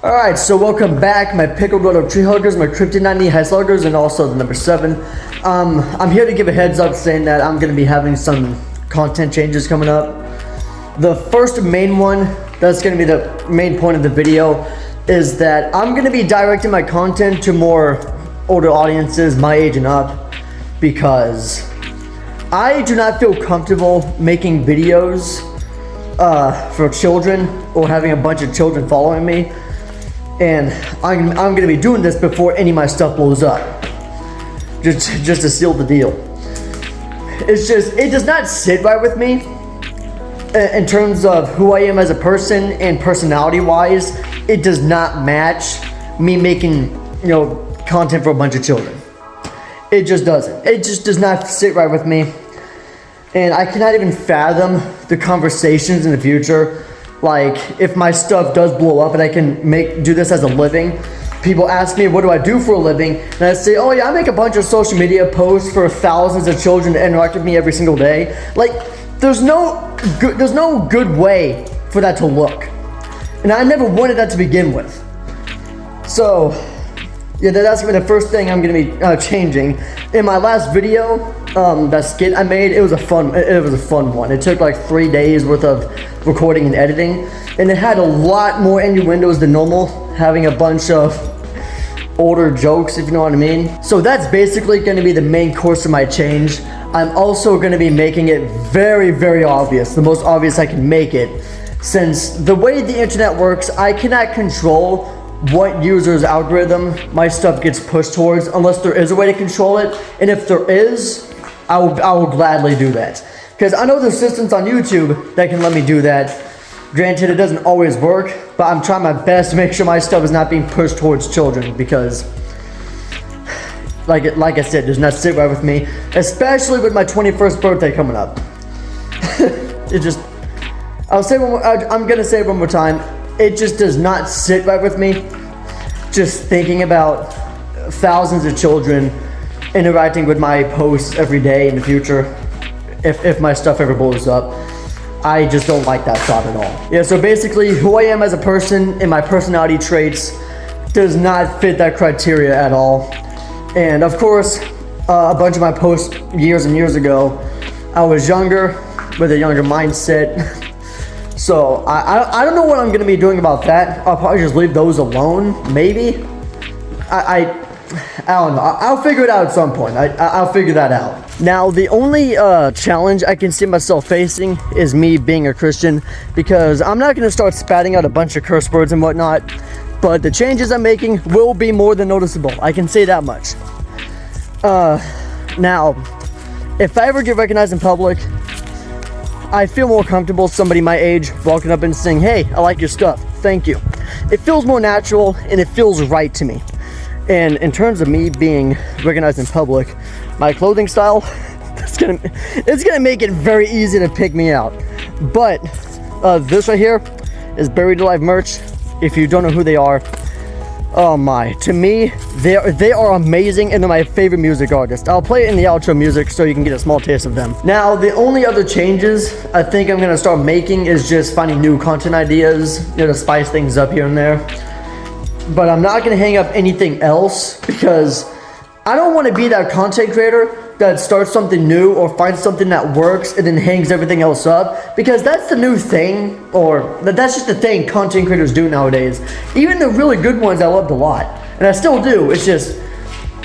Alright, so welcome back, my pickled little tree huggers, my Kryptonite high sluggers, and also the number 7. I'm here to give a heads up saying that I'm going to be having some content changes coming up. The first main one, that's going to be the main point of the video, is that I'm going to be directing my content to more older audiences, my age and up, because I do not feel comfortable making videos for children or having a bunch of children following me. And I'm going to be doing this before any of my stuff blows up. Just to seal the deal. It does not sit right with me in terms of who I am as a person and personality wise. It does not match me making, content for a bunch of children. It just doesn't. It just does not sit right with me. And I cannot even fathom the conversations in the future. Like, if my stuff does blow up and I can do this as a living, people ask me, what do I do for a living? And I say, oh yeah, I make a bunch of social media posts for thousands of children to interact with me every single day. Like, there's no good way for that to look. And I never wanted that to begin with. So, yeah, that's gonna be the first thing I'm gonna be changing. In my last video, that skit I made, it was a fun one. It took like 3 days worth of recording and editing, and it had a lot more innuendos than normal, having a bunch of older jokes, if you know what I mean. So that's basically going to be the main course of my change. I'm also going to be making it very, very obvious, the most obvious I can make it, since the way the internet works, I cannot control what user's algorithm my stuff gets pushed towards unless there is a way to control it. And if there is, I will gladly do that. Because I know there's systems on YouTube that can let me do that. Granted, it doesn't always work, but I'm trying my best to make sure my stuff is not being pushed towards children, because like I said, it does not sit right with me, especially with my 21st birthday coming up. I'm gonna say it one more time. It just does not sit right with me, just thinking about thousands of children interacting with my posts every day in the future. If my stuff ever blows up, I just don't like that thought at all. Yeah, so basically who I am as a person and my personality traits does not fit that criteria at all. And of course, a bunch of my posts years and years ago, I was younger with a younger mindset. So I don't know what I'm gonna be doing about that. I'll probably just leave those alone, maybe. I don't know. I'll figure it out at some point. I'll figure that out. Now, the only challenge I can see myself facing is me being a Christian, because I'm not going to start spatting out a bunch of curse words and whatnot, but the changes I'm making will be more than noticeable. I can say that much. Now, if I ever get recognized in public, I feel more comfortable somebody my age walking up and saying, hey, I like your stuff. Thank you. It feels more natural and it feels right to me. And in terms of me being recognized in public, my clothing style, it's gonna make it very easy to pick me out. But this right here is Buried Alive merch. If you don't know who they are, oh my, to me, they are amazing, and they're my favorite music artist. I'll play it in the outro music so you can get a small taste of them. Now, the only other changes I think I'm gonna start making is just finding new content ideas, to spice things up here and there. But I'm not going to hang up anything else, because I don't want to be that content creator that starts something new or finds something that works and then hangs everything else up, because that's the new thing, or that's just the thing content creators do nowadays. Even the really good ones I loved a lot, and I still do. It's just,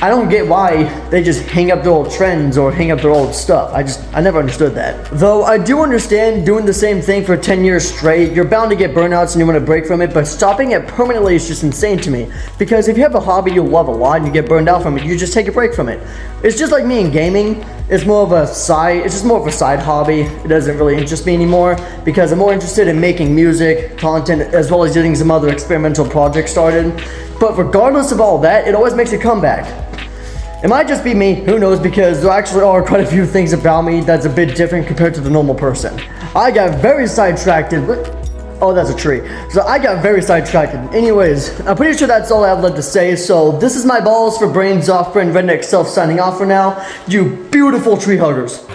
I don't get why they just hang up their old trends or hang up their old stuff. I never understood that. Though I do understand doing the same thing for 10 years straight, you're bound to get burnouts and you want to break from it, but stopping it permanently is just insane to me. Because if you have a hobby you love a lot and you get burned out from it, you just take a break from it. It's just like me in gaming. It's just more of a side hobby. It doesn't really interest me anymore, because I'm more interested in making music, content, as well as getting some other experimental projects started. But regardless of all that, it always makes a comeback. It might just be me, who knows, because there actually are quite a few things about me that's a bit different compared to the normal person. I got very sidetracked. Oh, that's a tree. So I got very sidetracked. Anyways, I'm pretty sure that's all I have left to say. So this is my balls for brains off, brain redneck self signing off for now. You beautiful tree huggers.